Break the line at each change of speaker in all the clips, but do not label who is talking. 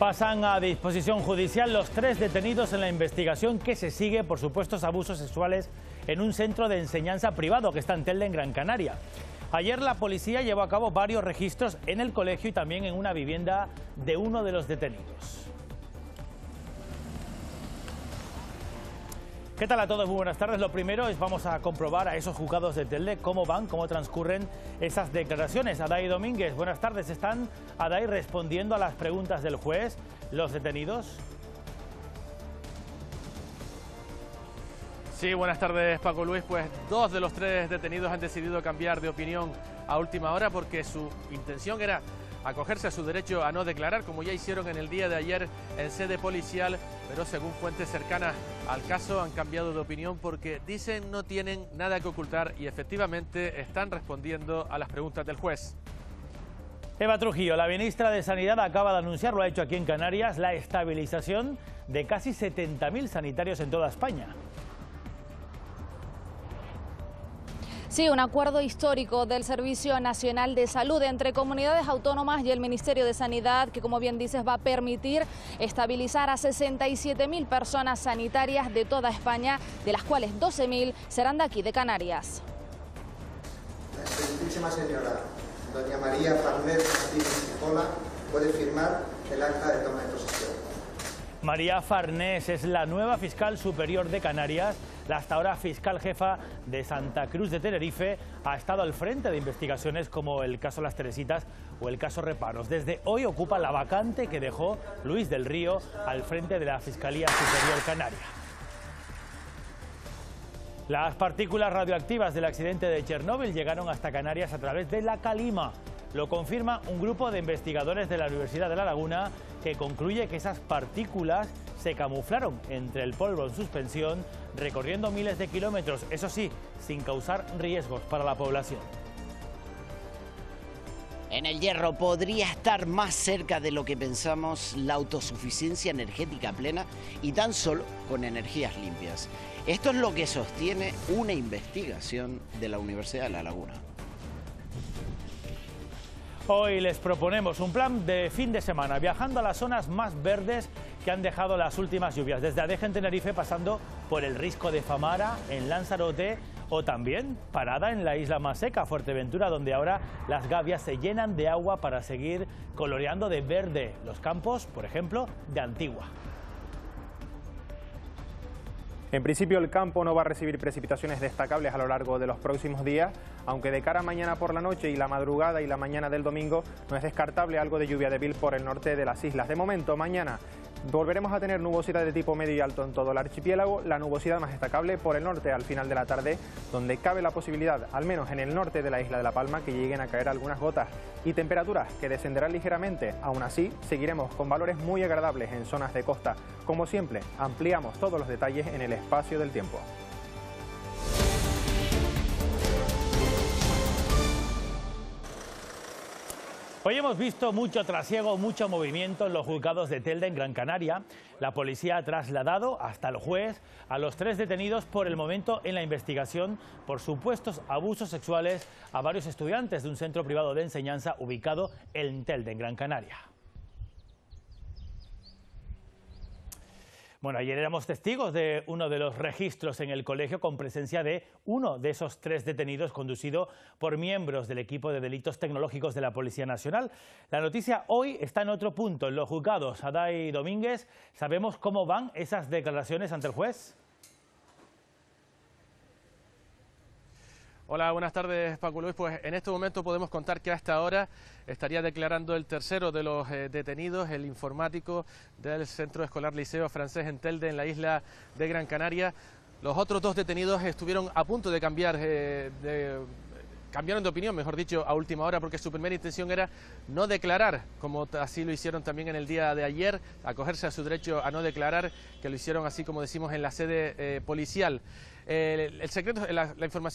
Pasan a disposición judicial los 3 detenidos en la investigación que se sigue por supuestos abusos sexuales en un centro de enseñanza privado que está en Telde, en Gran Canaria. Ayer la policía llevó a cabo varios registros en el colegio y también en una vivienda de uno de los detenidos. ¿Qué tal a todos? Muy buenas tardes. Lo primero es vamos a comprobar a esos juzgados de Telde cómo van, cómo transcurren esas declaraciones. Aday Domínguez, buenas tardes. ¿Están, Aday, respondiendo a las preguntas del juez los detenidos?
Sí, buenas tardes, Paco Luis. Pues 2 de los 3 detenidos han decidido cambiar de opinión a última hora porque su intención era acogerse a su derecho a no declarar, como ya hicieron en el día de ayer en sede policial, pero según fuentes cercanas al caso han cambiado de opinión porque dicen no tienen nada que ocultar y efectivamente están respondiendo a las preguntas del juez.
Eva Trujillo, la ministra de Sanidad, acaba de anunciar, lo ha hecho aquí en Canarias, la estabilización de casi 70.000 sanitarios en toda España.
Sí, un acuerdo histórico del Servicio Nacional de Salud entre comunidades autónomas y el Ministerio de Sanidad que, como bien dices, va a permitir estabilizar a 67.000 personas sanitarias de toda España, de las cuales 12.000 serán de aquí, de Canarias.
La excelentísima señora doña María Farnés Martínez Cipolla puede firmar el acta de toma de posesión.
María Farnés es la nueva fiscal superior de Canarias. La hasta ahora fiscal jefa de Santa Cruz de Tenerife ha estado al frente de investigaciones como el caso Las Teresitas o el caso Reparos. Desde hoy ocupa la vacante que dejó Luis del Río al frente de la Fiscalía Superior Canaria. Las partículas radioactivas del accidente de Chernóbil llegaron hasta Canarias a través de la calima. Lo confirma un grupo de investigadores de la Universidad de La Laguna que concluye que esas partículas se camuflaron entre el polvo en suspensión, recorriendo miles de kilómetros, eso sí, sin causar riesgos para la población.
En el Hierro podría estar más cerca de lo que pensamos la autosuficiencia energética plena y tan solo con energías limpias. Esto es lo que sostiene una investigación de la Universidad de La Laguna.
Hoy les proponemos un plan de fin de semana, viajando a las zonas más verdes que han dejado las últimas lluvias, desde Adeje en Tenerife, pasando por el Risco de Famara, en Lanzarote, o también parada en la isla más seca, Fuerteventura, donde ahora las gavias se llenan de agua para seguir coloreando de verde los campos, por ejemplo, de Antigua.
En principio el campo no va a recibir precipitaciones destacables a lo largo de los próximos días, aunque de cara a mañana por la noche y la madrugada y la mañana del domingo no es descartable algo de lluvia débil por el norte de las islas. De momento, mañana volveremos a tener nubosidad de tipo medio y alto en todo el archipiélago, la nubosidad más destacable por el norte al final de la tarde, donde cabe la posibilidad, al menos en el norte de la isla de La Palma, que lleguen a caer algunas gotas y temperaturas que descenderán ligeramente. Aún así, seguiremos con valores muy agradables en zonas de costa. Como siempre, ampliamos todos los detalles en el espacio del tiempo.
Hoy hemos visto mucho trasiego, mucho movimiento en los juzgados de Telde, en Gran Canaria. La policía ha trasladado hasta el juez a los 3 detenidos por el momento en la investigación por supuestos abusos sexuales a varios estudiantes de un centro privado de enseñanza ubicado en Telde, en Gran Canaria. Bueno, ayer éramos testigos de uno de los registros en el colegio con presencia de uno de esos 3 detenidos conducido por miembros del equipo de delitos tecnológicos de la Policía Nacional. La noticia hoy está en otro punto, en los juzgados. Aday Domínguez, ¿sabemos cómo van esas declaraciones ante el juez?
Hola, buenas tardes, Paco Luis. Pues en este momento podemos contar que hasta ahora estaría declarando el tercero de los detenidos, el informático del Centro Escolar Liceo Francés en Telde, en la isla de Gran Canaria. Los otros 2 detenidos estuvieron a punto de cambiaron de opinión, mejor dicho, a última hora, porque su primera intención era no declarar, como así lo hicieron también en el día de ayer, acogerse a su derecho a no declarar, que lo hicieron así como decimos en la sede policial. El secreto,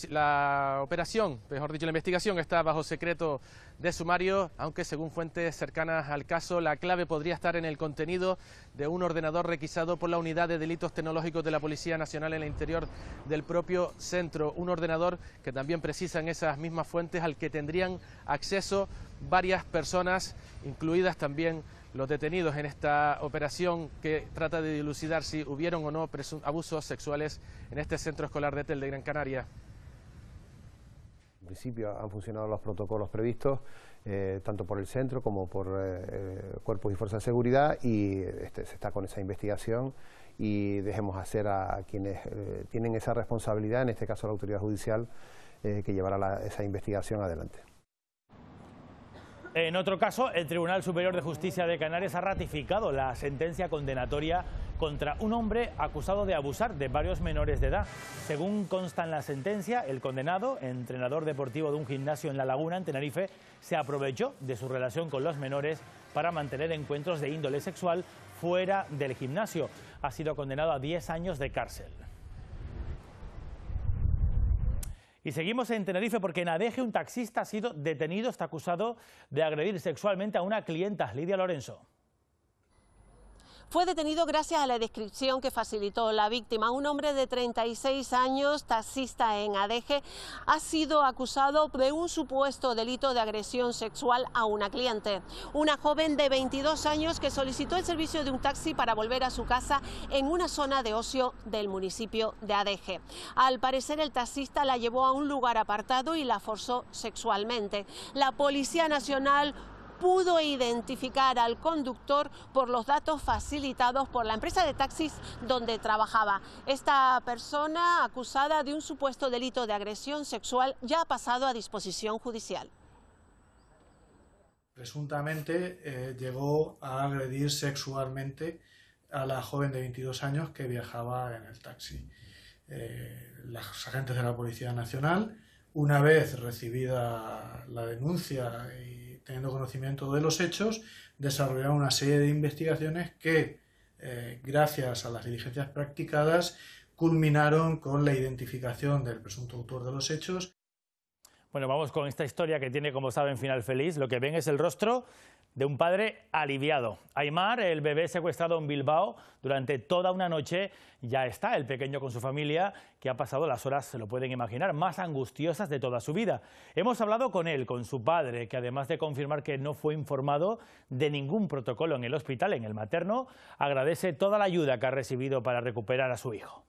la operación, mejor dicho, la investigación está bajo secreto de sumario, aunque según fuentes cercanas al caso, la clave podría estar en el contenido de un ordenador requisado por la Unidad de Delitos Tecnológicos de la Policía Nacional en el interior del propio centro. Un ordenador que también precisan esas mismas fuentes al que tendrían acceso varias personas, incluidas también los detenidos en esta operación que trata de dilucidar si hubieron o no abusos sexuales en este centro escolar de Tel de Gran Canaria.
En principio han funcionado los protocolos previstos, tanto por el centro como por cuerpos y fuerzas de seguridad, y se está con esa investigación, y dejemos hacer a quienes tienen esa responsabilidad, en este caso la autoridad judicial, que llevará esa investigación adelante.
En otro caso, el Tribunal Superior de Justicia de Canarias ha ratificado la sentencia condenatoria contra un hombre acusado de abusar de varios menores de edad. Según consta en la sentencia, el condenado, entrenador deportivo de un gimnasio en La Laguna, en Tenerife, se aprovechó de su relación con los menores para mantener encuentros de índole sexual fuera del gimnasio. Ha sido condenado a 10 años de cárcel. Y seguimos en Tenerife porque en Adeje un taxista ha sido detenido, está acusado de agredir sexualmente a una clienta. Lidia Lorenzo.
Fue detenido gracias a la descripción que facilitó la víctima. Un hombre de 36 años, taxista en Adeje, ha sido acusado de un supuesto delito de agresión sexual a una cliente. Una joven de 22 años que solicitó el servicio de un taxi para volver a su casa en una zona de ocio del municipio de Adeje. Al parecer, el taxista la llevó a un lugar apartado y la forzó sexualmente. La Policía Nacional pudo identificar al conductor por los datos facilitados por la empresa de taxis donde trabajaba. Esta persona, acusada de un supuesto delito de agresión sexual, ya ha pasado a disposición judicial.
Presuntamente llegó a agredir sexualmente a la joven de 22 años que viajaba en el taxi. Los agentes de la Policía Nacional, una vez recibida la denuncia y teniendo conocimiento de los hechos, desarrollaron una serie de investigaciones que, gracias a las diligencias practicadas, culminaron con la identificación del presunto autor de los hechos.
Bueno, vamos con esta historia que tiene, como saben, final feliz. Lo que ven es el rostro de un padre aliviado. Aimar, el bebé secuestrado en Bilbao durante toda una noche, ya está el pequeño con su familia, que ha pasado las horas, se lo pueden imaginar, más angustiosas de toda su vida. Hemos hablado con él, con su padre, que además de confirmar que no fue informado de ningún protocolo en el hospital, en el materno, agradece toda la ayuda que ha recibido para recuperar a su hijo.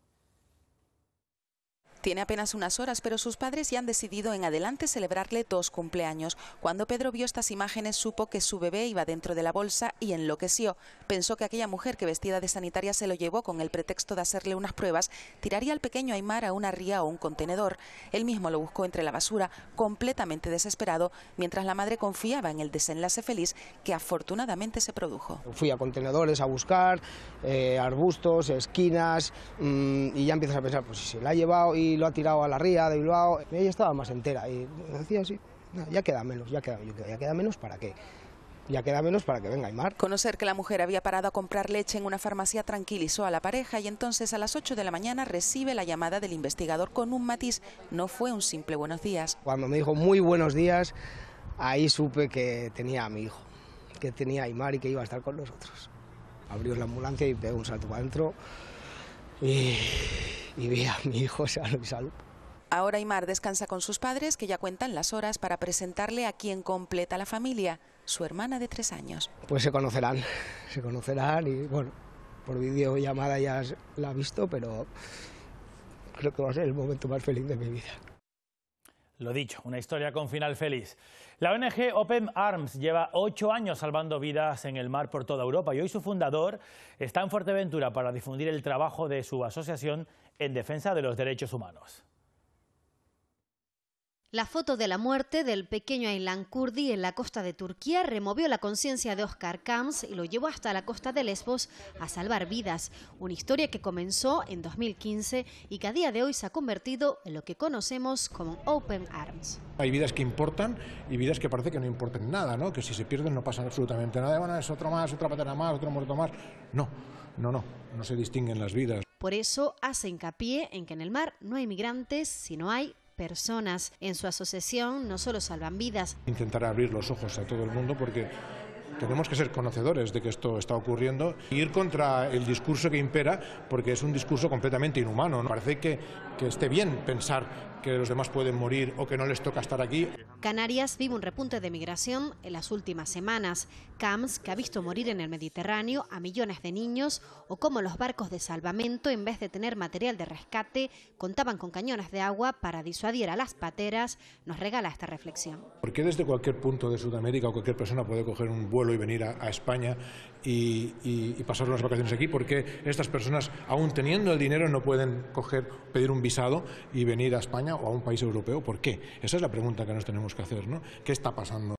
Tiene apenas unas horas, pero sus padres ya han decidido en adelante celebrarle 2 cumpleaños. Cuando Pedro vio estas imágenes, supo que su bebé iba dentro de la bolsa y enloqueció. Pensó que aquella mujer que vestida de sanitaria se lo llevó con el pretexto de hacerle unas pruebas, tiraría al pequeño Aimar a una ría o un contenedor. Él mismo lo buscó entre la basura, completamente desesperado, mientras la madre confiaba en el desenlace feliz que afortunadamente se produjo.
Fui a contenedores a buscar, arbustos, esquinas, y ya empiezas a pensar, pues si se la ha llevado y lo ha tirado a la ría de Bilbao. Ella estaba más entera y decía así, ya queda menos, ya queda menos ¿para qué? Ya queda menos para que venga Aimar.
Conocer que la mujer había parado a comprar leche en una farmacia tranquilizó a la pareja y entonces a las 8 de la mañana recibe la llamada del investigador con un matiz. No fue un simple buenos días.
Cuando me dijo muy buenos días, ahí supe que tenía a mi hijo, que tenía a Aimar y que iba a estar con nosotros. Abrió la ambulancia y pegó un salto para adentro y vi a mi hijo sano y salvo.
Ahora Aimar descansa con sus padres, que ya cuentan las horas para presentarle a quien completa la familia, su hermana de 3 años.
Pues se conocerán y bueno, por videollamada ya la ha visto, pero creo que va a ser el momento más feliz de mi vida.
Lo dicho, una historia con final feliz. La ONG Open Arms lleva 8 años salvando vidas en el mar por toda Europa y hoy su fundador está en Fuerteventura para difundir el trabajo de su asociación en defensa de los derechos humanos.
La foto de la muerte del pequeño Aylan Kurdi en la costa de Turquía removió la conciencia de Oscar Camps y lo llevó hasta la costa de Lesbos a salvar vidas. Una historia que comenzó en 2015 y que a día de hoy se ha convertido en lo que conocemos como Open Arms.
Hay vidas que importan y vidas que parece que no importan nada, ¿no? Que si se pierden no pasa absolutamente nada. Bueno, es otro más, otra patana más, otro muerto más. No se distinguen las vidas.
Por eso hace hincapié en que en el mar no hay migrantes, sino hay personas. En su asociación no solo salvan vidas.
Intentar abrir los ojos a todo el mundo porque Tenemos que ser conocedores de que esto está ocurriendo e ir contra el discurso que impera, porque es un discurso completamente inhumano, ¿no? Parece que esté bien pensar que los demás pueden morir o que no les toca estar aquí.
Canarias vive un repunte de migración en las últimas semanas. Camps que ha visto morir en el Mediterráneo a millones de niños, o como los barcos de salvamento, en vez de tener material de rescate, contaban con cañones de agua para disuadir a las pateras, nos regala esta reflexión.
¿Por qué desde cualquier punto de Sudamérica o cualquier persona puede coger un vuelo y venir a España y pasar unas vacaciones aquí? ¿Por qué estas personas, aún teniendo el dinero, no pueden pedir un visado y venir a España o a un país europeo? ¿Por qué? Esa es la pregunta que nos tenemos que hacer, ¿no? ¿Qué está pasando?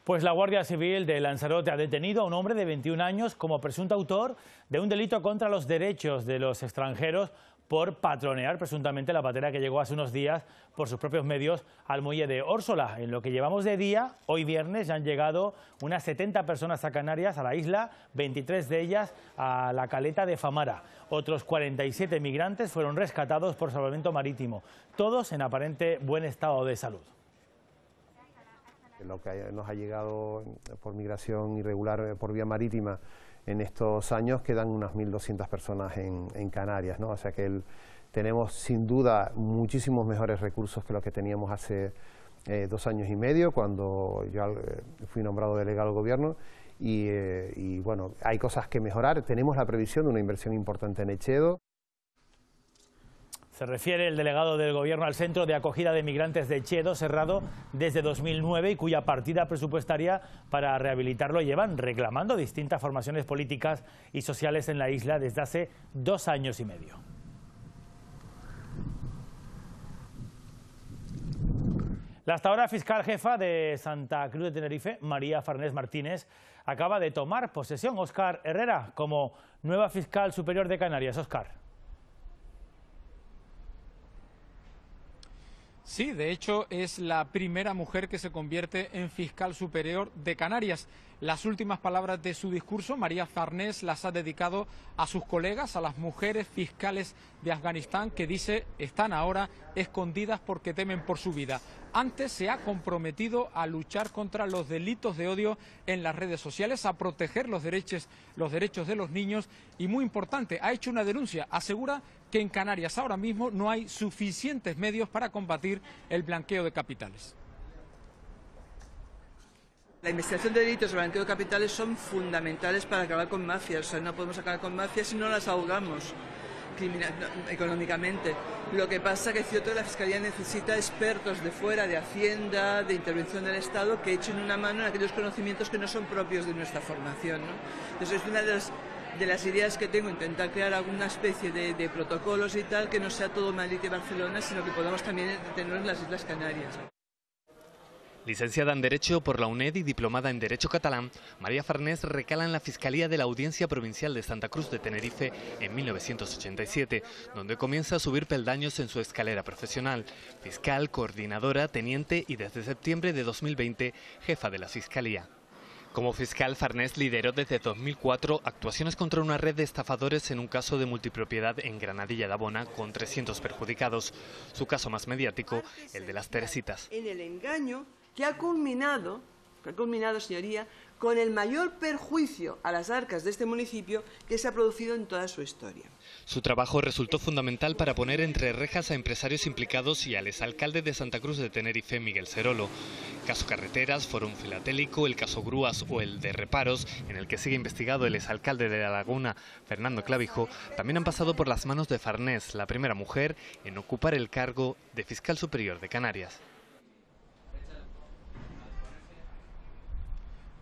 Pues la Guardia Civil de Lanzarote ha detenido a un hombre de 21 años como presunto autor de un delito contra los derechos de los extranjeros por patronear presuntamente la patera que llegó hace unos días por sus propios medios al muelle de Órsola. En lo que llevamos de día, hoy viernes, ya han llegado unas 70 personas a Canarias, a la isla, 23 de ellas a la caleta de Famara. Otros 47 migrantes fueron rescatados por salvamento marítimo, todos en aparente buen estado de salud.
Lo que nos ha llegado por migración irregular por vía marítima en estos años, quedan unas 1.200 personas en Canarias, ¿no? O sea que tenemos sin duda muchísimos mejores recursos que los que teníamos hace 2 años y medio, cuando yo fui nombrado delegado del gobierno, y bueno, hay cosas que mejorar. Tenemos la previsión de una inversión importante en Echedo.
Se refiere el delegado del Gobierno al Centro de Acogida de Migrantes de Echedo, cerrado desde 2009 y cuya partida presupuestaria para rehabilitarlo llevan reclamando distintas formaciones políticas y sociales en la isla desde hace 2 años y medio. La hasta ahora fiscal jefa de Santa Cruz de Tenerife, María Farnés Martínez, acaba de tomar posesión, Óscar Herrera, como nueva fiscal superior de Canarias. Óscar.
Sí, de hecho es la primera mujer que se convierte en fiscal superior de Canarias. Las últimas palabras de su discurso, María Farnés las ha dedicado a sus colegas, a las mujeres fiscales de Afganistán, que dice están ahora escondidas porque temen por su vida. Antes se ha comprometido a luchar contra los delitos de odio en las redes sociales, a proteger los derechos de los niños y, muy importante, ha hecho una denuncia. Asegura que en Canarias ahora mismo no hay suficientes medios para combatir el blanqueo de capitales.
La investigación de delitos de blanqueo de capitales son fundamentales para acabar con mafias. O sea, no podemos acabar con mafias si no las ahogamos económicamente. Lo que pasa que es cierto que la Fiscalía necesita expertos de fuera, de Hacienda, de intervención del Estado, que echen una mano en aquellos conocimientos que no son propios de nuestra formación, ¿no? Entonces es una de las ideas que tengo, intentar crear alguna especie de protocolos y tal, que no sea todo Madrid y Barcelona, sino que podamos también tenerlo en las Islas Canarias.
Licenciada en Derecho por la UNED y diplomada en Derecho Catalán, María Farnés recala en la Fiscalía de la Audiencia Provincial de Santa Cruz de Tenerife en 1987, donde comienza a subir peldaños en su escalera profesional. Fiscal, coordinadora, teniente y desde septiembre de 2020, jefa de la Fiscalía. Como fiscal, Farnés lideró desde 2004 actuaciones contra una red de estafadores en un caso de multipropiedad en Granadilla de Abona con 300 perjudicados. Su caso más mediático, el de las Teresitas.
En el engaño que ha culminado, señoría, con el mayor perjuicio a las arcas de este municipio que se ha producido en toda su historia.
Su trabajo resultó fundamental para poner entre rejas a empresarios implicados y al exalcalde de Santa Cruz de Tenerife, Miguel Serolo. Caso Carreteras, Fórum Filatélico, el caso Grúas o el de Reparos, en el que sigue investigado el exalcalde de La Laguna, Fernando Clavijo, también han pasado por las manos de Farnés, la primera mujer en ocupar el cargo de fiscal superior de Canarias.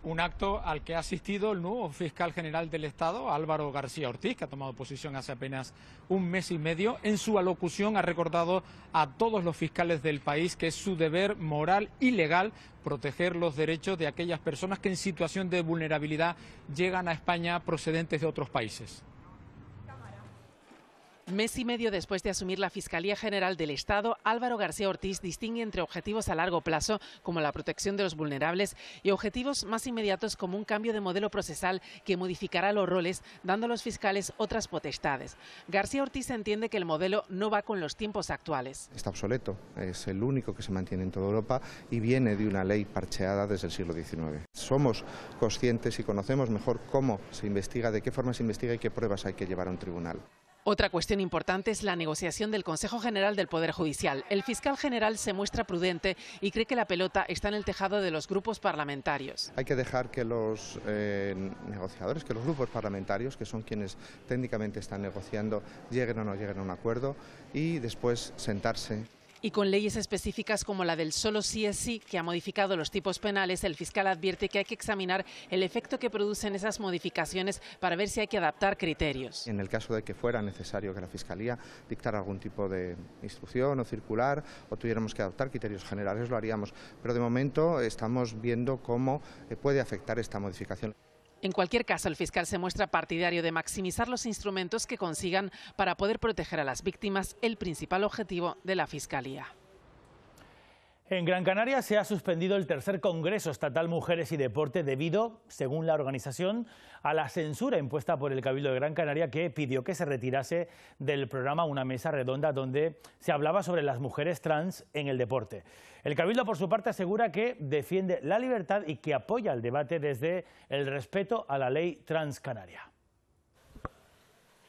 Un acto al que ha asistido el nuevo fiscal general del Estado, Álvaro García Ortiz, que ha tomado posición hace apenas 1 mes y medio. En su alocución ha recordado a todos los fiscales del país que es su deber moral y legal proteger los derechos de aquellas personas que en situación de vulnerabilidad llegan a España procedentes de otros países.
Mes y medio después de asumir la Fiscalía General del Estado, Álvaro García Ortiz distingue entre objetivos a largo plazo, como la protección de los vulnerables, y objetivos más inmediatos, como un cambio de modelo procesal que modificará los roles, dando a los fiscales otras potestades. García Ortiz entiende que el modelo no va con los tiempos actuales.
Está obsoleto, es el único que se mantiene en toda Europa y viene de una ley parcheada desde el siglo XIX. Somos conscientes y conocemos mejor cómo se investiga, de qué forma se investiga y qué pruebas hay que llevar a un tribunal.
Otra cuestión importante es la negociación del Consejo General del Poder Judicial. El fiscal general se muestra prudente y cree que la pelota está en el tejado de los grupos parlamentarios.
Hay que dejar que los negociadores, que los grupos parlamentarios, que son quienes técnicamente están negociando, lleguen o no lleguen a un acuerdo y después sentarse.
Y con leyes específicas como la del solo sí es sí, que ha modificado los tipos penales, el fiscal advierte que hay que examinar el efecto que producen esas modificaciones para ver si hay que adaptar criterios.
En el caso de que fuera necesario que la Fiscalía dictara algún tipo de instrucción o circular o tuviéramos que adoptar criterios generales, lo haríamos. Pero de momento estamos viendo cómo puede afectar esta modificación.
En cualquier caso, el fiscal se muestra partidario de maximizar los instrumentos que consigan para poder proteger a las víctimas, el principal objetivo de la Fiscalía.
En Gran Canaria se ha suspendido el tercer Congreso Estatal Mujeres y Deporte debido, según la organización, a la censura impuesta por el Cabildo de Gran Canaria, que pidió que se retirase del programa una mesa redonda donde se hablaba sobre las mujeres trans en el deporte. El Cabildo, por su parte, asegura que defiende la libertad y que apoya el debate desde el respeto a la ley trans canaria.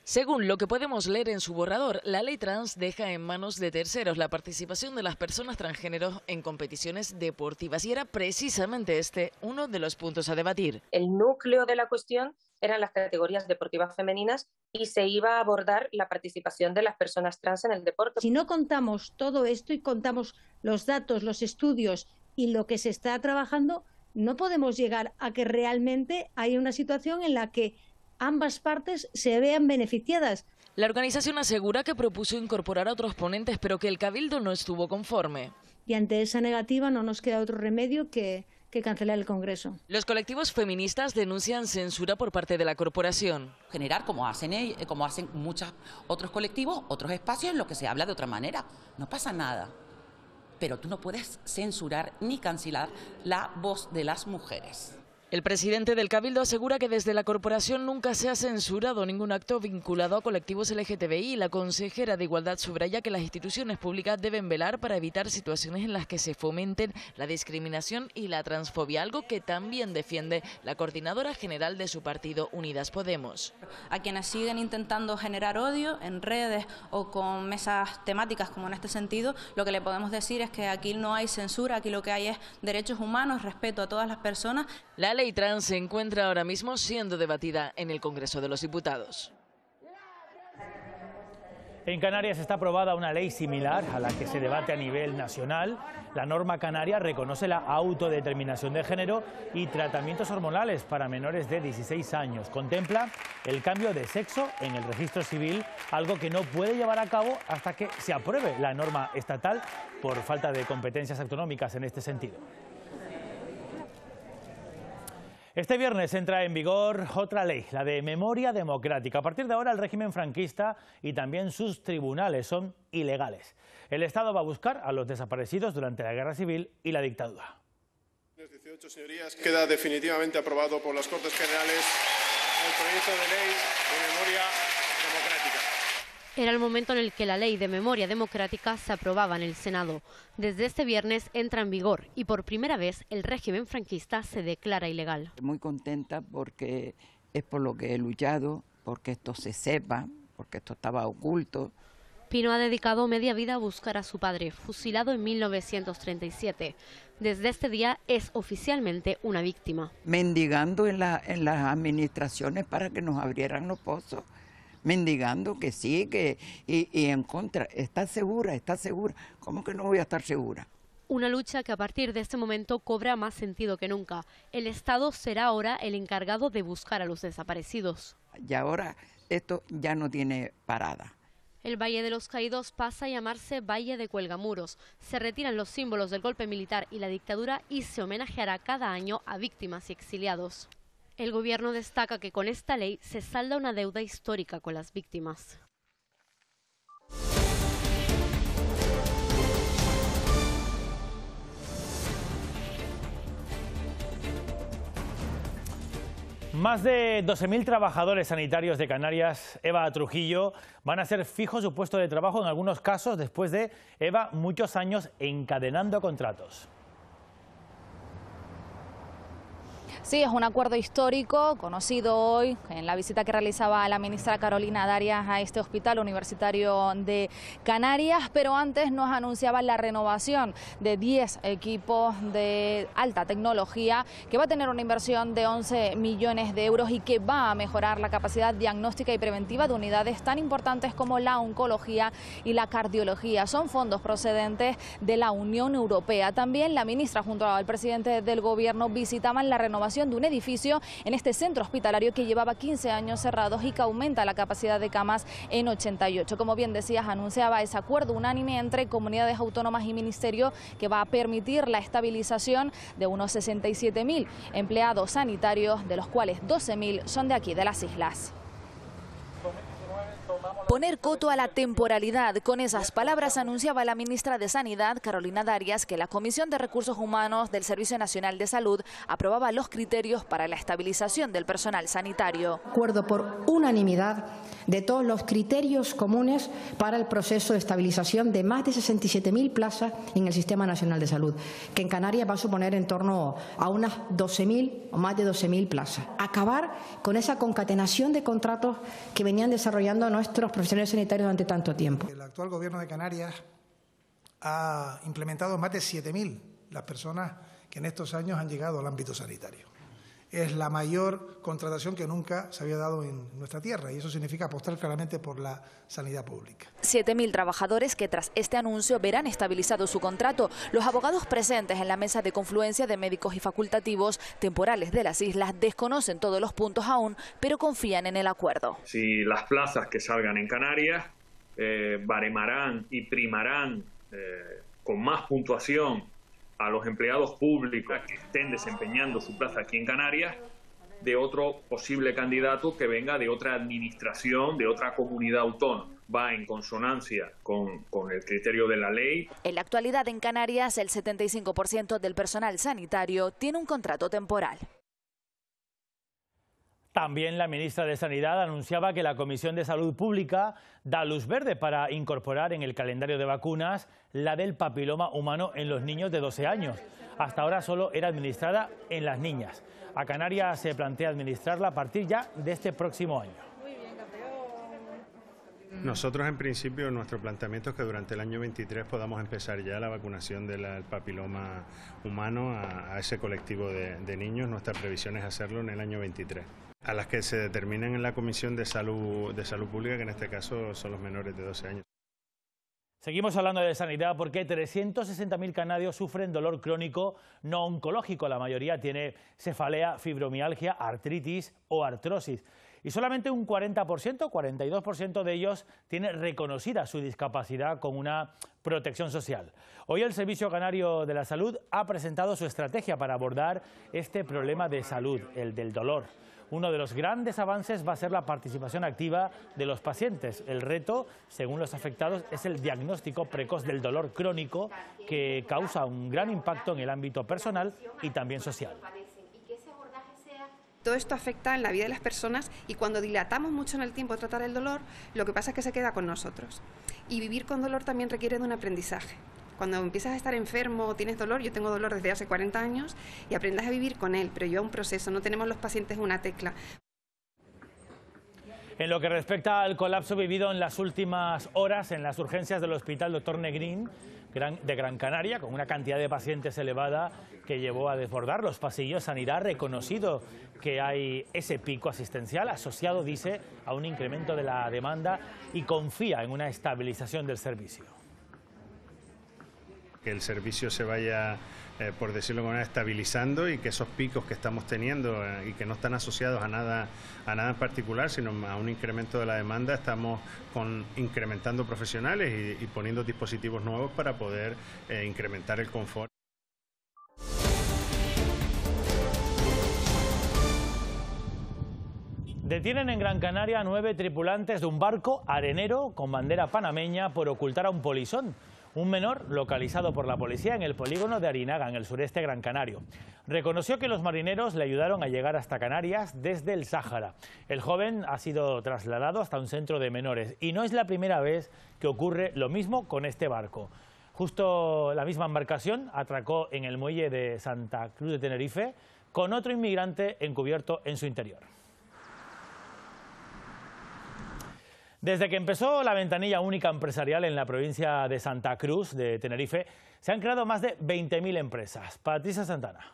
Según lo que podemos leer en su borrador, la ley trans deja en manos de terceros la participación de las personas transgénero en competiciones deportivas y era precisamente este uno de los puntos a debatir.
El núcleo de la cuestión eran las categorías deportivas femeninas y se iba a abordar la participación de las personas trans en el deporte.
Si no contamos todo esto y contamos los datos, los estudios y lo que se está trabajando, no podemos llegar a que realmente haya una situación en la que ambas partes se vean beneficiadas.
La organización asegura que propuso incorporar a otros ponentes, pero que el Cabildo no estuvo conforme.
Y ante esa negativa no nos queda otro remedio que cancelar el Congreso.
Los colectivos feministas denuncian censura por parte de la corporación.
Generar, como hacen muchos otros colectivos, otros espacios en los que se habla de otra manera. No pasa nada. Pero tú no puedes censurar ni cancelar la voz de las mujeres.
El presidente del Cabildo asegura que desde la corporación nunca se ha censurado ningún acto vinculado a colectivos LGTBI y la consejera de Igualdad subraya que las instituciones públicas deben velar para evitar situaciones en las que se fomenten la discriminación y la transfobia, algo que también defiende la coordinadora general de su partido Unidas Podemos.
A quienes siguen intentando generar odio en redes o con mesas temáticas como en este sentido, lo que le podemos decir es que aquí no hay censura, aquí lo que hay es derechos humanos, respeto a todas las personas.
La ley trans se encuentra ahora mismo siendo debatida en el Congreso de los Diputados.
En Canarias está aprobada una ley similar a la que se debate a nivel nacional. La norma canaria reconoce la autodeterminación de género y tratamientos hormonales para menores de 16 años. Contempla el cambio de sexo en el registro civil, algo que no puede llevar a cabo hasta que se apruebe la norma estatal por falta de competencias autonómicas en este sentido. Este viernes entra en vigor otra ley, la de memoria democrática. A partir de ahora el régimen franquista y también sus tribunales son ilegales. El Estado va a buscar a los desaparecidos durante la Guerra Civil y la dictadura.
18, señorías, queda definitivamente aprobado por las Cortes Generales el proyecto de ley de memoria democrática.
Era el momento en el que la ley de memoria democrática se aprobaba en el Senado. Desde este viernes entra en vigor y por primera vez el régimen franquista se declara ilegal.
Muy contenta porque es por lo que he luchado, porque esto se sepa, porque esto estaba oculto.
Pino ha dedicado media vida a buscar a su padre, fusilado en 1937. Desde este día es oficialmente una víctima.
Mendigando en las administraciones para que nos abrieran los pozos. Mendigando que sí, y en contra. ¿Estás segura? ¿Estás segura? ¿Cómo que no voy a estar segura?
Una lucha que a partir de este momento cobra más sentido que nunca. El Estado será ahora el encargado de buscar a los desaparecidos.
Y ahora esto ya no tiene parada.
El Valle de los Caídos pasa a llamarse Valle de Cuelgamuros. Se retiran los símbolos del golpe militar y la dictadura y se homenajeará cada año a víctimas y exiliados. El gobierno destaca que con esta ley se salda una deuda histórica con las víctimas.
Más de 12.000 trabajadores sanitarios de Canarias, Eva Trujillo, van a ser fijos su puesto de trabajo en algunos casos después de, Eva, muchos años encadenando contratos.
Sí, es un acuerdo histórico conocido hoy en la visita que realizaba la ministra Carolina Darias a este hospital universitario de Canarias, pero antes nos anunciaba la renovación de 10 equipos de alta tecnología que va a tener una inversión de 11 millones de euros y que va a mejorar la capacidad diagnóstica y preventiva de unidades tan importantes como la oncología y la cardiología. Son fondos procedentes de la Unión Europea. También la ministra junto al presidente del gobierno visitaban la renovación de un edificio en este centro hospitalario que llevaba 15 años cerrados y que aumenta la capacidad de camas en 88. Como bien decías, anunciaba ese acuerdo unánime entre comunidades autónomas y ministerio que va a permitir la estabilización de unos 67.000 empleados sanitarios, de los cuales 12.000 son de aquí, de las islas. Poner coto a la temporalidad. Con esas palabras anunciaba la ministra de Sanidad, Carolina Darias, que la Comisión de Recursos Humanos del Servicio Nacional de Salud aprobaba los criterios para la estabilización del personal sanitario.
Acuerdo por unanimidad de todos los criterios comunes para el proceso de estabilización de más de 67.000 plazas en el Sistema Nacional de Salud, que en Canarias va a suponer en torno a unas 12.000 o más de 12.000 plazas. Acabar con esa concatenación de contratos que venían desarrollando nuestros profesionales sanitarios durante tanto tiempo.
El actual Gobierno de Canarias ha implementado más de 7.000 las personas que en estos años han llegado al ámbito sanitario. Es la mayor contratación que nunca se había dado en nuestra tierra y eso significa apostar claramente por la sanidad pública.
7.000 trabajadores que tras este anuncio verán estabilizado su contrato. Los abogados presentes en la mesa de confluencia de médicos y facultativos temporales de las islas desconocen todos los puntos aún, pero confían en el acuerdo.
Si las plazas que salgan en Canarias baremarán y primarán con más puntuación a los empleados públicos que estén desempeñando su plaza aquí en Canarias, de otro posible candidato que venga de otra administración, de otra comunidad autónoma. Va en consonancia con el criterio de la ley.
En la actualidad en Canarias, el 75% del personal sanitario tiene un contrato temporal.
También la ministra de Sanidad anunciaba que la Comisión de Salud Pública da luz verde para incorporar en el calendario de vacunas la del papiloma humano en los niños de 12 años. Hasta ahora solo era administrada en las niñas. A Canarias se plantea administrarla a partir ya de este próximo año.
Nosotros, en principio, nuestro planteamiento es que durante el año 23 podamos empezar ya la vacunación del papiloma humano a ese colectivo de niños. Nuestra previsión es hacerlo en el año 23. A las que se determinen en la Comisión de Salud Pública, que en este caso son los menores de 12 años.
Seguimos hablando de sanidad porque 360.000 canarios sufren dolor crónico no oncológico. La mayoría tiene cefalea, fibromialgia, artritis o artrosis. Y solamente un 40%, 42% de ellos tiene reconocida su discapacidad con una protección social. Hoy el Servicio Canario de la Salud ha presentado su estrategia para abordar este problema de salud, el del dolor. Uno de los grandes avances va a ser la participación activa de los pacientes. El reto, según los afectados, es el diagnóstico precoz del dolor crónico que causa un gran impacto en el ámbito personal y también social.
Todo esto afecta en la vida de las personas y cuando dilatamos mucho en el tiempo tratar el dolor, lo que pasa es que se queda con nosotros. Y vivir con dolor también requiere de un aprendizaje. Cuando empiezas a estar enfermo o tienes dolor, yo tengo dolor desde hace 40 años y aprendes a vivir con él, pero lleva un proceso, no tenemos los pacientes una tecla.
En lo que respecta al colapso vivido en las últimas horas en las urgencias del Hospital Dr. Negrín de Gran Canaria, con una cantidad de pacientes elevada que llevó a desbordar los pasillos, Sanidad ha reconocido que hay ese pico asistencial asociado, dice, a un incremento de la demanda y confía en una estabilización del servicio.
Que el servicio se vaya, por decirlo de alguna manera, estabilizando y que esos picos que estamos teniendo y que no están asociados a nada en particular, sino a un incremento de la demanda, estamos incrementando profesionales y poniendo dispositivos nuevos para poder incrementar el confort.
Detienen en Gran Canaria a 9 tripulantes de un barco arenero con bandera panameña por ocultar a un polizón. un menor localizado por la policía en el polígono de Arinaga, en el sureste gran canario. Reconoció que los marineros le ayudaron a llegar hasta Canarias desde el Sáhara. El joven ha sido trasladado hasta un centro de menores y no es la primera vez que ocurre lo mismo con este barco. Justo la misma embarcación atracó en el muelle de Santa Cruz de Tenerife con otro inmigrante encubierto en su interior. Desde que empezó la ventanilla única empresarial en la provincia de Santa Cruz de Tenerife, se han creado más de 20.000 empresas. Patricia Santana.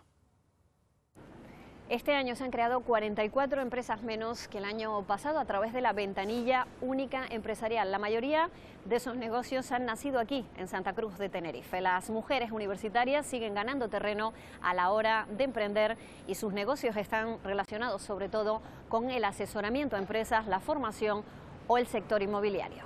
Este año se han creado 44 empresas menos que el año pasado a través de la ventanilla única empresarial. La mayoría de esos negocios han nacido aquí, en Santa Cruz de Tenerife. Las mujeres universitarias siguen ganando terreno a la hora de emprender y sus negocios están relacionados sobre todo con el asesoramiento a empresas, la formación o el sector inmobiliario.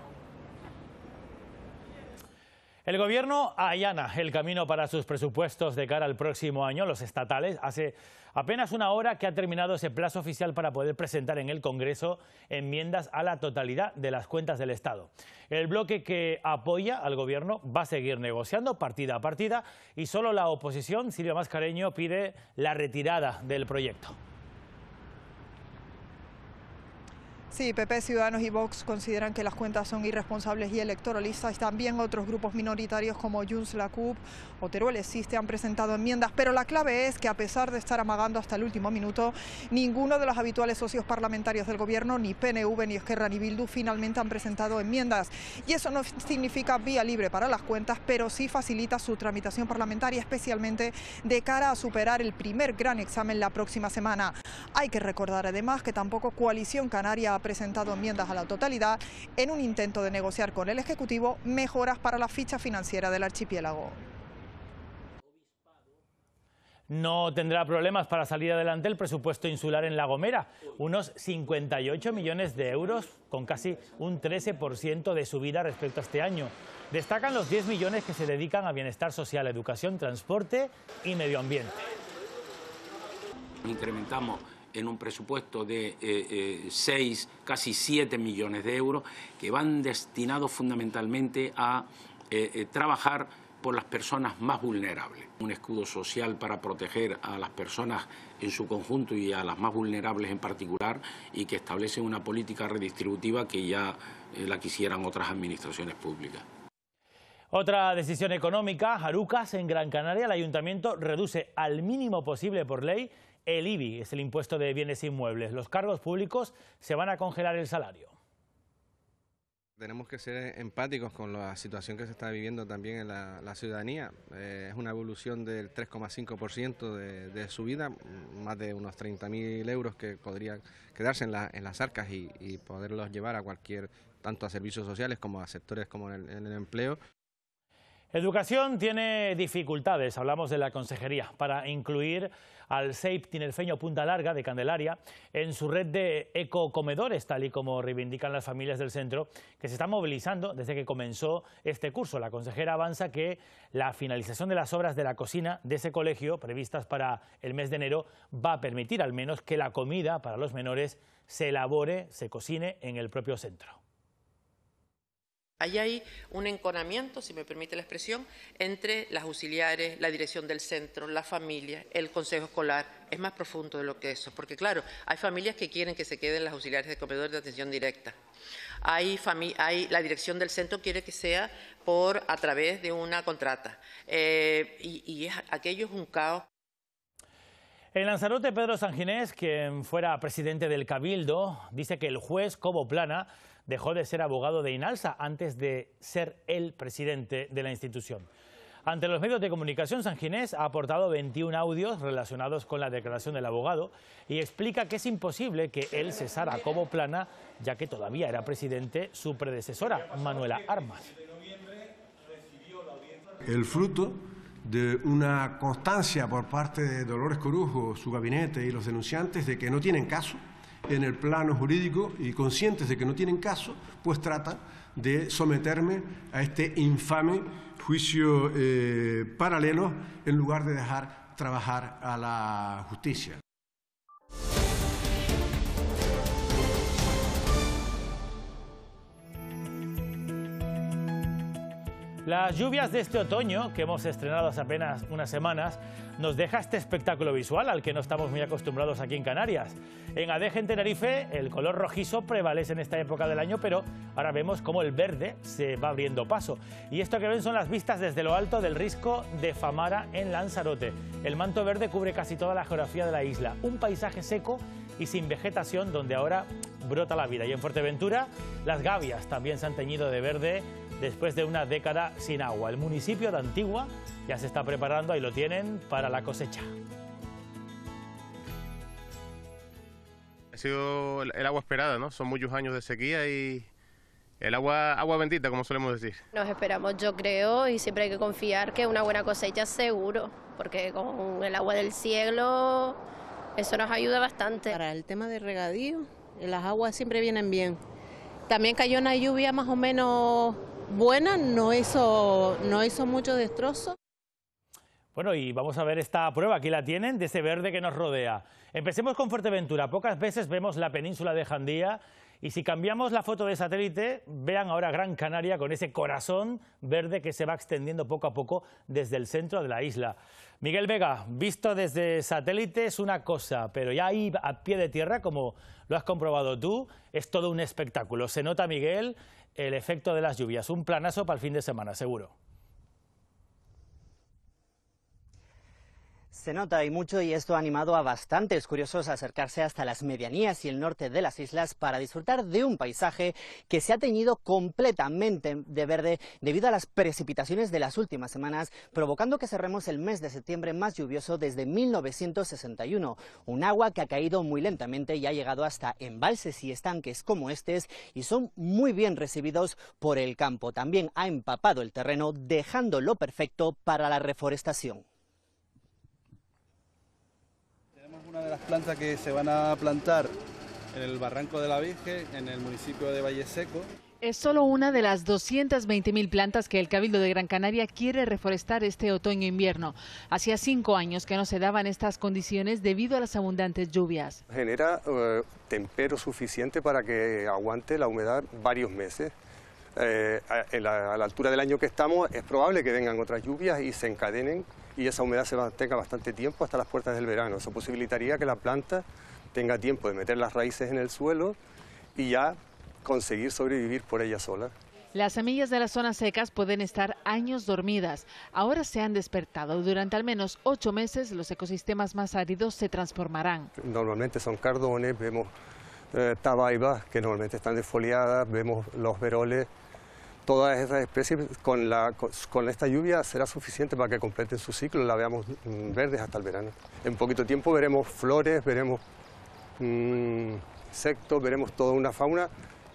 El Gobierno allana el camino para sus presupuestos de cara al próximo año, los estatales. Hace apenas una hora que ha terminado ese plazo oficial para poder presentar en el Congreso enmiendas a la totalidad de las cuentas del Estado. El bloque que apoya al Gobierno va a seguir negociando partida a partida y solo la oposición, Silvia Mascareño, pide la retirada del proyecto.
Sí, PP, Ciudadanos y Vox consideran que las cuentas son irresponsables y electoralistas. También otros grupos minoritarios como Junts, la CUP o Teruel Existe han presentado enmiendas. Pero la clave es que a pesar de estar amagando hasta el último minuto, ninguno de los habituales socios parlamentarios del Gobierno, ni PNV, ni Esquerra, ni Bildu, finalmente han presentado enmiendas. Y eso no significa vía libre para las cuentas, pero sí facilita su tramitación parlamentaria, especialmente de cara a superar el primer gran examen la próxima semana. Hay que recordar además que tampoco Coalición Canaria ha presentado enmiendas a la totalidad en un intento de negociar con el Ejecutivo mejoras para la ficha financiera del archipiélago.
No tendrá problemas para salir adelante el presupuesto insular en La Gomera, unos 58 millones de euros, con casi un 13% de subida respecto a este año. Destacan los 10 millones que se dedican a bienestar social, educación, transporte y medio ambiente.
Incrementamos en un presupuesto de 6, casi 7 millones de euros, que van destinados fundamentalmente a trabajar por las personas más vulnerables. Un escudo social para proteger a las personas en su conjunto y a las más vulnerables en particular, y que establece una política redistributiva que ya la quisieran otras administraciones públicas.
Otra decisión económica, Arucas, en Gran Canaria. El ayuntamiento reduce al mínimo posible por ley el IBI, es el impuesto de bienes inmuebles. Los cargos públicos se van a congelar el salario.
Tenemos que ser empáticos con la situación que se está viviendo también en la ciudadanía. Es una evolución del 3,5% de subida, más de unos 30.000 euros que podrían quedarse en las arcas y poderlos llevar a cualquier, tanto a servicios sociales como a sectores como en el empleo.
Educación tiene dificultades, hablamos de la consejería, para incluir al SEIP tinerfeño Punta Larga de Candelaria en su red de ecocomedores, tal y como reivindican las familias del centro, que se están movilizando desde que comenzó este curso. La consejera avanza que la finalización de las obras de la cocina de ese colegio, previstas para el mes de enero, va a permitir al menos que la comida para los menores se elabore, se cocine en el propio centro.
Ahí hay un enconamiento, si me permite la expresión, entre las auxiliares, la dirección del centro, la familia, el consejo escolar. Es más profundo de lo que eso, porque claro, hay familias que quieren que se queden las auxiliares de comedores de atención directa. La dirección del centro quiere que sea a través de una contrata. Aquello es un caos.
En Lanzarote, Pedro Sanginés, quien fuera presidente del Cabildo, dice que el juez Cobo Plana dejó de ser abogado de Inalsa antes de ser el presidente de la institución. Ante los medios de comunicación, Sanginés ha aportado 21 audios relacionados con la declaración del abogado y explica que es imposible que él cesara a Cobo Plana, ya que todavía era presidente su predecesora, Manuela Armas.
El fruto de una constancia por parte de Dolores Corujo, su gabinete y los denunciantes de que no tienen caso en el plano jurídico, y conscientes de que no tienen caso, pues tratan de someterme a este infame juicio paralelo en lugar de dejar trabajar a la justicia.
Las lluvias de este otoño, que hemos estrenado hace apenas unas semanas, nos deja este espectáculo visual al que no estamos muy acostumbrados aquí en Canarias. En Adeje, en Tenerife, el color rojizo prevalece en esta época del año, pero ahora vemos cómo el verde se va abriendo paso. Y esto que ven son las vistas desde lo alto del risco de Famara en Lanzarote. El manto verde cubre casi toda la geografía de la isla, un paisaje seco y sin vegetación donde ahora brota la vida. Y en Fuerteventura, las gavias también se han teñido de verde después de una década sin agua. El municipio de Antigua ya se está preparando, ahí lo tienen, para la cosecha.
Ha sido el agua esperada, ¿no? Son muchos años de sequía y el agua bendita, como solemos decir.
Nos esperamos, yo creo, y siempre hay que confiar que una buena cosecha seguro, porque con el agua del cielo eso nos ayuda bastante.
Para el tema de regadío, las aguas siempre vienen bien. También cayó una lluvia más o menos buena, no hizo mucho destrozo.
Bueno, y vamos a ver esta prueba, aquí la tienen, de ese verde que nos rodea. Empecemos con Fuerteventura. Pocas veces vemos la península de Jandía y si cambiamos la foto de satélite, vean ahora Gran Canaria con ese corazón verde que se va extendiendo poco a poco desde el centro de la isla. Miguel Vega, visto desde satélite es una cosa, pero ya ahí a pie de tierra, como lo has comprobado tú, es todo un espectáculo. Se nota, Miguel, el efecto de las lluvias. Un planazo para el fin de semana, seguro.
Se nota y mucho, y esto ha animado a bastantes curiosos a acercarse hasta las medianías y el norte de las islas para disfrutar de un paisaje que se ha teñido completamente de verde debido a las precipitaciones de las últimas semanas, provocando que cerremos el mes de septiembre más lluvioso desde 1961. Un agua que ha caído muy lentamente y ha llegado hasta embalses y estanques como estos y son muy bien recibidos por el campo. También ha empapado el terreno, dejándolo perfecto para la reforestación.
Una de las plantas que se van a plantar en el Barranco de la Virgen, en el municipio de Valle Seco.
Es solo una de las 220.000 plantas que el Cabildo de Gran Canaria quiere reforestar este otoño-invierno. Hacía 5 años que no se daban estas condiciones debido a las abundantes lluvias.
Genera tempero suficiente para que aguante la humedad varios meses. A la altura del año que estamos es probable que vengan otras lluvias y se encadenen y esa humedad se mantenga bastante tiempo hasta las puertas del verano. Eso posibilitaría que la planta tenga tiempo de meter las raíces en el suelo y ya conseguir sobrevivir por ella sola.
Las semillas de las zonas secas pueden estar años dormidas. Ahora se han despertado. Durante al menos 8 meses los ecosistemas más áridos se transformarán. Normalmente
son cardones, vemos tabaibas que normalmente están desfoliadas, vemos los veroles. Todas esas especies con esta lluvia será suficiente para que completen su ciclo y la veamos verdes hasta el verano. En poquito tiempo veremos flores, veremos insectos, veremos toda una fauna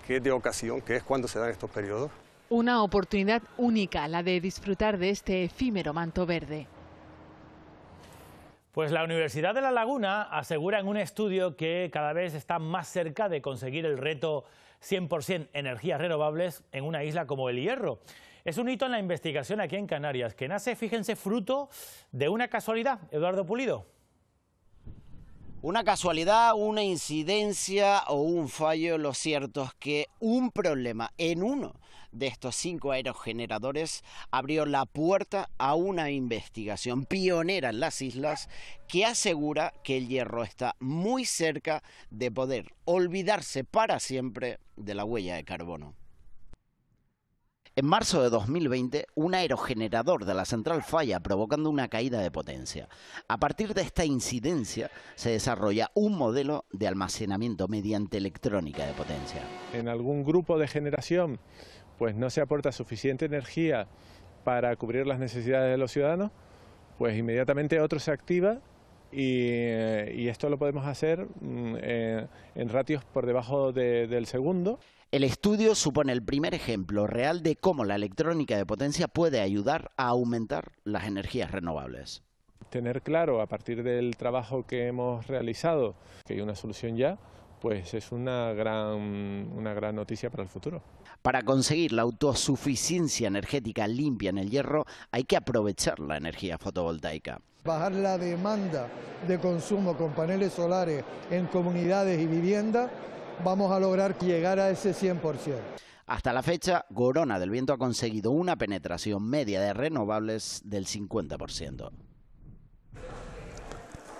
que es de ocasión, que es cuando se dan estos periodos.
Una oportunidad única, la de disfrutar de este efímero manto verde.
Pues la Universidad de La Laguna asegura en un estudio que cada vez está más cerca de conseguir el reto 100% energías renovables en una isla como El Hierro. Es un hito en la investigación aquí en Canarias, que nace, fíjense, fruto de una casualidad. Eduardo Pulido.
Una casualidad, una incidencia o un fallo, lo cierto es que un problema en uno de estos 5 aerogeneradores abrió la puerta a una investigación pionera en las islas que asegura que El Hierro está muy cerca de poder olvidarse para siempre de la huella de carbono. En marzo de 2020, un aerogenerador de la central falla, provocando una caída de potencia. A partir de esta incidencia, se desarrolla un modelo de almacenamiento mediante electrónica de potencia.
En algún grupo de generación, pues no se aporta suficiente energía para cubrir las necesidades de los ciudadanos, pues inmediatamente otro se activa y esto lo podemos hacer en ratios por debajo del segundo.
El estudio supone el primer ejemplo real de cómo la electrónica de potencia puede ayudar a aumentar las energías renovables.
Tener claro, a partir del trabajo que hemos realizado, que hay una solución ya, pues es una gran noticia para el futuro.
Para conseguir la autosuficiencia energética limpia en El Hierro hay que aprovechar la energía fotovoltaica.
Bajar la demanda de consumo con paneles solares en comunidades y viviendas, vamos a lograr llegar a ese 100%.
Hasta la fecha, Corona del Viento ha conseguido una penetración media de renovables del 50%.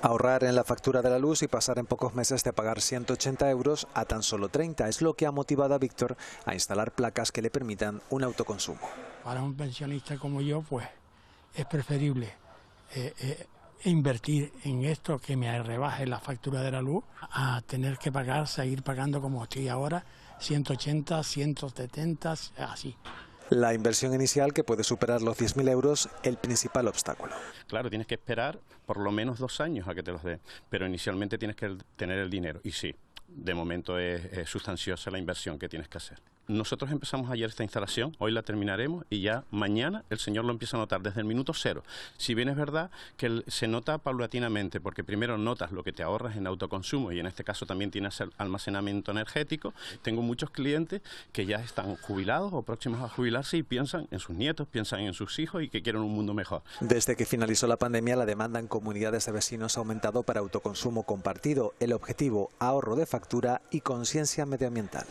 Ahorrar en la factura de la luz y pasar en pocos meses de pagar 180 euros a tan solo 30 es lo que ha motivado a Víctor a instalar placas que le permitan un autoconsumo.
Para un pensionista como yo, pues es preferible invertir en esto que me rebaje la factura de la luz a tener que seguir pagando como estoy ahora, 180, 170, así.
La inversión inicial, que puede superar los 10.000 euros, el principal obstáculo.
Claro, tienes que esperar por lo menos 2 años a que te los den, pero inicialmente tienes que tener el dinero. Y sí, de momento es sustanciosa la inversión que tienes que hacer. Nosotros empezamos ayer esta instalación, hoy la terminaremos y ya mañana el señor lo empieza a notar desde el minuto 0. Si bien es verdad que se nota paulatinamente, porque primero notas lo que te ahorras en autoconsumo y en este caso también tienes almacenamiento energético. Tengo muchos clientes que ya están jubilados o próximos a jubilarse y piensan en sus nietos, piensan en sus hijos y que quieren un mundo mejor.
Desde que finalizó la pandemia, la demanda en comunidades de vecinos ha aumentado para autoconsumo compartido. El objetivo, ahorro de factura y conciencia medioambiental.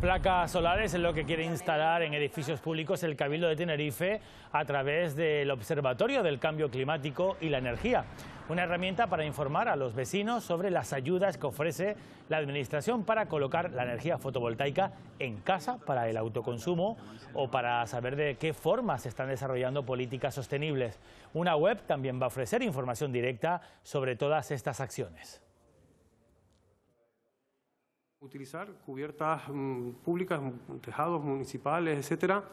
Placas solares es lo que quiere instalar en edificios públicos el Cabildo de Tenerife a través del Observatorio del Cambio Climático y la Energía. Una herramienta para informar a los vecinos sobre las ayudas que ofrece la Administración para colocar la energía fotovoltaica en casa para el autoconsumo o para saber de qué forma se están desarrollando políticas sostenibles. Una web también va a ofrecer información directa sobre todas estas acciones.
Utilizar cubiertas públicas, tejados municipales, etcétera,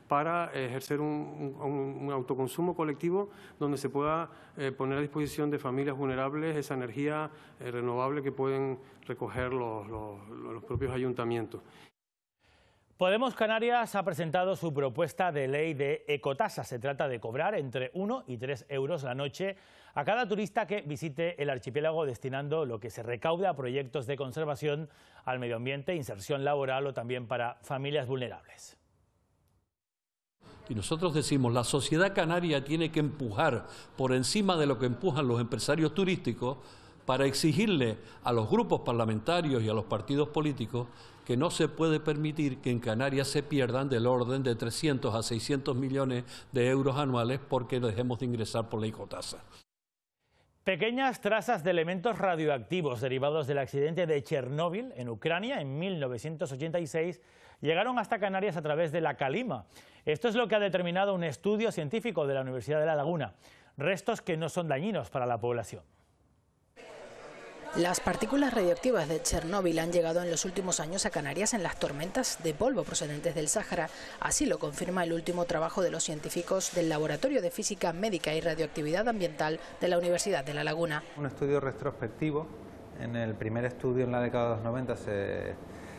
para ejercer un autoconsumo colectivo donde se pueda poner a disposición de familias vulnerables esa energía renovable que pueden recoger los propios ayuntamientos.
Podemos Canarias ha presentado su propuesta de ley de ecotasa. Se trata de cobrar entre 1 y 3 euros la noche a cada turista que visite el archipiélago, destinando lo que se recaude a proyectos de conservación, al medio ambiente, inserción laboral o también para familias vulnerables.
Y nosotros decimos, la sociedad canaria tiene que empujar por encima de lo que empujan los empresarios turísticos para exigirle a los grupos parlamentarios y a los partidos políticos que no se puede permitir que en Canarias se pierdan del orden de 300 a 600 millones de euros anuales porque dejemos de ingresar por la ecotasa.
Pequeñas trazas de elementos radioactivos derivados del accidente de Chernóbil en Ucrania en 1986 llegaron hasta Canarias a través de la calima. Esto es lo que ha determinado un estudio científico de la Universidad de La Laguna. Restos que no son dañinos para la población.
Las partículas radioactivas de Chernóbil han llegado en los últimos años a Canarias en las tormentas de polvo procedentes del Sáhara. Así lo confirma el último trabajo de los científicos del Laboratorio de Física Médica y Radioactividad Ambiental de la Universidad de La Laguna.
Un estudio retrospectivo. En el primer estudio en la década de los 90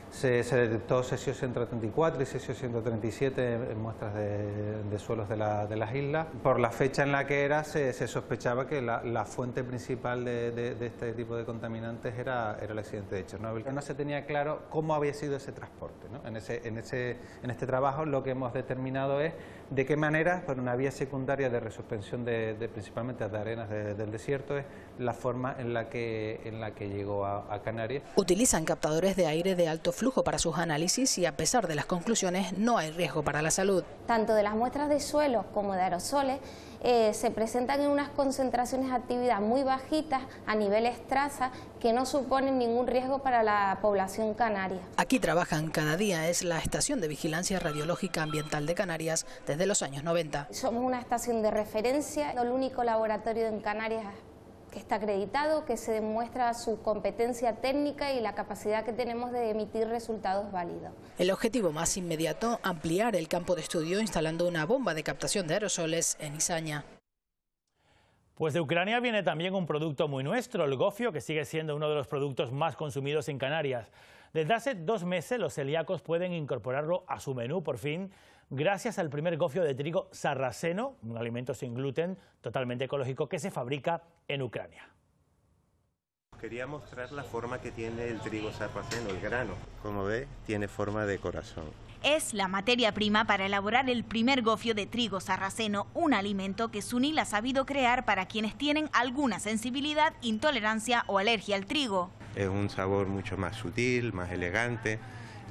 se detectó cesio 134 y cesio 137 en muestras de suelos de las islas. Por la fecha en la que era, se sospechaba que la fuente principal de este tipo de contaminantes era el accidente de Chernóbil. No se tenía claro cómo había sido ese transporte, ¿no? En este trabajo lo que hemos determinado es de qué manera, por una vía secundaria de resuspensión principalmente de arenas del desierto, es la forma en la que llegó a Canarias.
Utilizan captadores de aire de alto flujo para sus análisis y a pesar de las conclusiones no hay riesgo para la salud.
Tanto de las muestras de suelos como de aerosoles se presentan en unas concentraciones de actividad muy bajitas a niveles traza que no suponen ningún riesgo para la población canaria.
Aquí trabajan cada día, es la Estación de Vigilancia Radiológica Ambiental de Canarias desde los años 90.
Somos una estación de referencia, el único laboratorio en Canarias que está acreditado, que se demuestra su competencia técnica y la capacidad que tenemos de emitir resultados válidos.
El objetivo más inmediato, ampliar el campo de estudio instalando una bomba de captación de aerosoles en Izaña.
Pues de Ucrania viene también un producto muy nuestro, el gofio, que sigue siendo uno de los productos más consumidos en Canarias. Desde hace 2 meses los celíacos pueden incorporarlo a su menú por fin, gracias al primer gofio de trigo sarraceno, un alimento sin gluten, totalmente ecológico, que se fabrica en Ucrania.
Quería mostrar la forma que tiene el trigo sarraceno, el grano. Como ve, tiene forma de corazón.
Es la materia prima para elaborar el primer gofio de trigo sarraceno, un alimento que Sunil ha sabido crear para quienes tienen alguna sensibilidad, intolerancia o alergia al trigo.
Es un sabor mucho más sutil, más elegante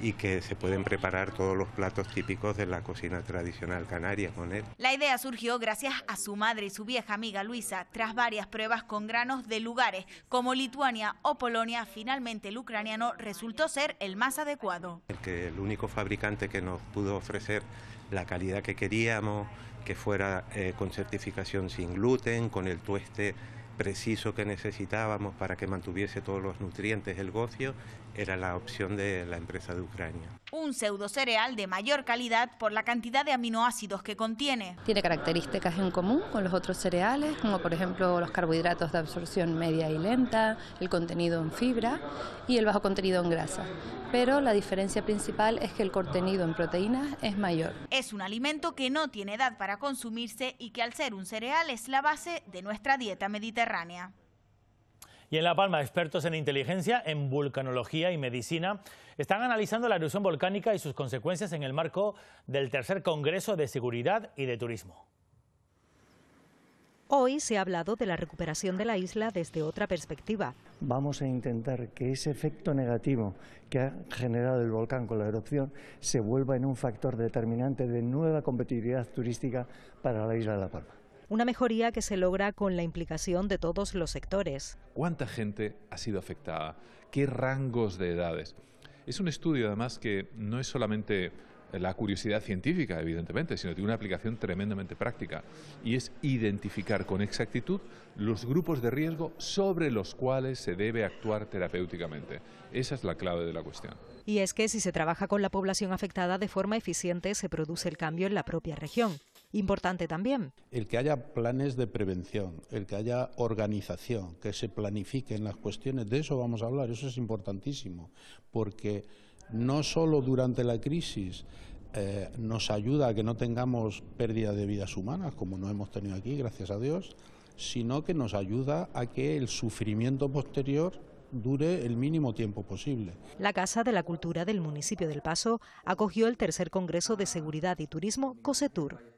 y que se pueden preparar todos los platos típicos de la cocina tradicional canaria con él.
La idea surgió gracias a su madre y su vieja amiga Luisa. Tras varias pruebas con granos de lugares como Lituania o Polonia, finalmente el ucraniano resultó ser el más adecuado.
El único fabricante que nos pudo ofrecer la calidad que queríamos, que fuera con certificación sin gluten, con el tueste preciso que necesitábamos para que mantuviese todos los nutrientes el gofio, era la opción de la empresa de Ucrania.
Un pseudo cereal de mayor calidad por la cantidad de aminoácidos que contiene.
Tiene características en común con los otros cereales, como por ejemplo los carbohidratos de absorción media y lenta, el contenido en fibra y el bajo contenido en grasa. Pero la diferencia principal es que el contenido en proteínas es mayor.
Es un alimento que no tiene edad para consumirse y que al ser un cereal es la base de nuestra dieta mediterránea.
Y en La Palma, expertos en inteligencia, en vulcanología y medicina están analizando la erupción volcánica y sus consecuencias en el marco del tercer Congreso de Seguridad y de Turismo.
Hoy se ha hablado de la recuperación de la isla desde otra perspectiva.
Vamos a intentar que ese efecto negativo que ha generado el volcán con la erupción se vuelva en un factor determinante de nueva competitividad turística para la isla de La Palma.
Una mejoría que se logra con la implicación de todos los sectores.
¿Cuánta gente ha sido afectada? ¿Qué rangos de edades? Es un estudio, además, que no es solamente la curiosidad científica, evidentemente, sino tiene una aplicación tremendamente práctica, y es identificar con exactitud los grupos de riesgo sobre los cuales se debe actuar terapéuticamente. Esa es la clave de la cuestión.
Y es que si se trabaja con la población afectada de forma eficiente, se produce el cambio en la propia región. Importante también.
El que haya planes de prevención, el que haya organización, que se planifiquen las cuestiones, de eso vamos a hablar, eso es importantísimo, porque no solo durante la crisis nos ayuda a que no tengamos pérdida de vidas humanas, como no hemos tenido aquí, gracias a Dios, sino que nos ayuda a que el sufrimiento posterior dure el mínimo tiempo posible.
La Casa de la Cultura del municipio del Paso acogió el tercer Congreso de Seguridad y Turismo COSETUR.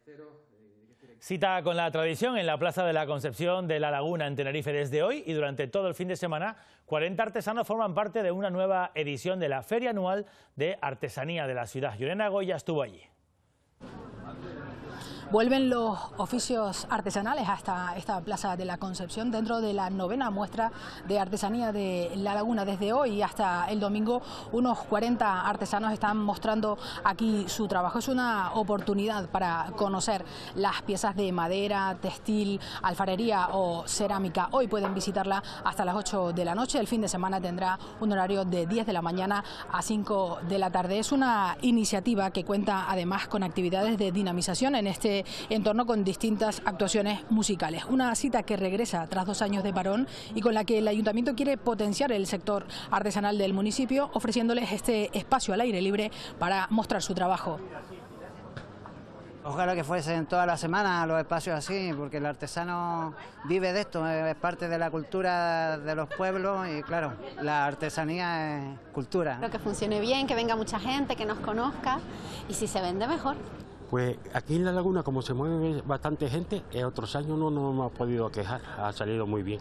Cita con la tradición en la Plaza de la Concepción de La Laguna en Tenerife desde hoy y durante todo el fin de semana. 40 artesanos forman parte de una nueva edición de la Feria Anual de Artesanía de la ciudad. Yorena Goya estuvo allí.
Vuelven los oficios artesanales hasta esta Plaza de la Concepción dentro de la 9ª muestra de artesanía de La Laguna. Desde hoy hasta el domingo unos 40 artesanos están mostrando aquí su trabajo. Es una oportunidad para conocer las piezas de madera, textil, alfarería o cerámica. Hoy pueden visitarla hasta las 8 de la noche. El fin de semana tendrá un horario de 10 de la mañana a 5 de la tarde. Es una iniciativa que cuenta además con actividades de dinamización en este entorno con distintas actuaciones musicales. Una cita que regresa tras 2 años de parón y con la que el ayuntamiento quiere potenciar el sector artesanal del municipio, ofreciéndoles este espacio al aire libre para mostrar su trabajo.
Ojalá que fuesen toda la semana los espacios así, porque el artesano vive de esto, es parte de la cultura de los pueblos y claro, la artesanía es cultura.
Creo que funcione bien, que venga mucha gente, que nos conozca y si se vende mejor.
Pues aquí en La Laguna, como se mueve bastante gente, en otros años no nos hemos podido quejar, ha salido muy bien.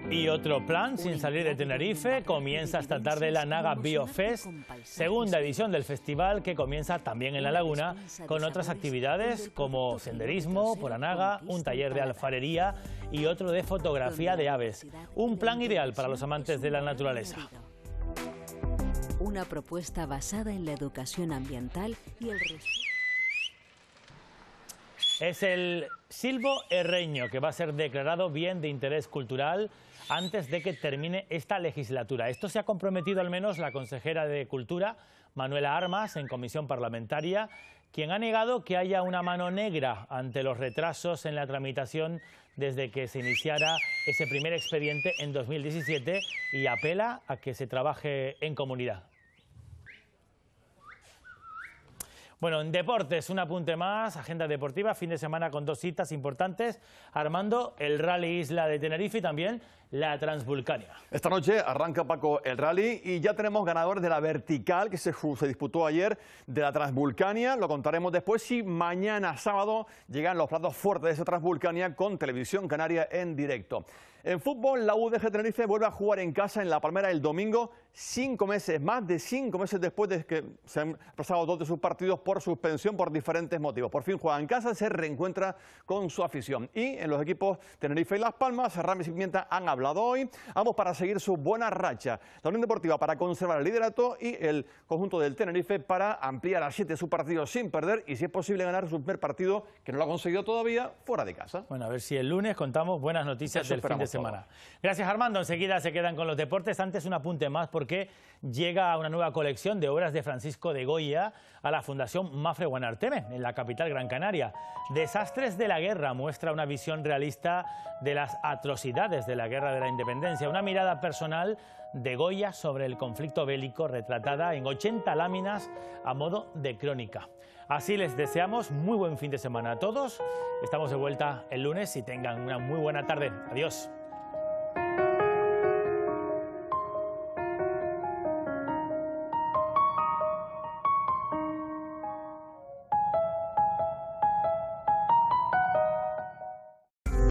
Y otro plan sin salir de Tenerife, comienza esta tarde la Naga Biofest, segunda edición del festival que comienza también en La Laguna con otras actividades como senderismo por Anaga, un taller de alfarería y otro de fotografía de aves. Un plan ideal para los amantes de la naturaleza.
Una propuesta basada en la educación ambiental y el respeto.
Es el silbo herreño, que va a ser declarado bien de interés cultural antes de que termine esta legislatura. Esto se ha comprometido al menos la consejera de Cultura, Manuela Armas, en comisión parlamentaria, quien ha negado que haya una mano negra ante los retrasos en la tramitación desde que se iniciara ese primer expediente en 2017 y apela a que se trabaje en comunidad. Bueno, en deportes, un apunte más, agenda deportiva, fin de semana con 2 citas importantes, armando el Rally Isla de Tenerife y también la Transvulcania.
Esta noche arranca, Paco, el rally y ya tenemos ganadores de la vertical que se disputó ayer, de la Transvulcania. Lo contaremos después y mañana sábado llegan los platos fuertes de esa Transvulcania con Televisión Canaria en directo. En fútbol, la UDG Tenerife vuelve a jugar en casa en La Palmera el domingo, 5 meses, más de 5 meses después de que se han pasado 2 de sus partidos por suspensión por diferentes motivos. Por fin juega en casa, se reencuentra con su afición. Y en los equipos Tenerife y Las Palmas, Ramis y Pimienta han hablado hoy, ambos para seguir su buena racha. La Unión Deportiva para conservar el liderato y el conjunto del Tenerife para ampliar a 7 sus partidos sin perder y, si es posible, ganar su primer partido, que no lo ha conseguido todavía, fuera de casa.
Bueno, a ver si el lunes contamos buenas noticias del fin de semana. Gracias, Armando. Enseguida se quedan con los deportes. Antes un apunte más porque llega una nueva colección de obras de Francisco de Goya a la Fundación Mafre Guanarteme, en la capital Gran Canaria. Desastres de la guerra muestra una visión realista de las atrocidades de la Guerra de la Independencia. Una mirada personal de Goya sobre el conflicto bélico retratada en 80 láminas a modo de crónica. Así les deseamos muy buen fin de semana a todos. Estamos de vuelta el lunes y tengan una muy buena tarde. Adiós.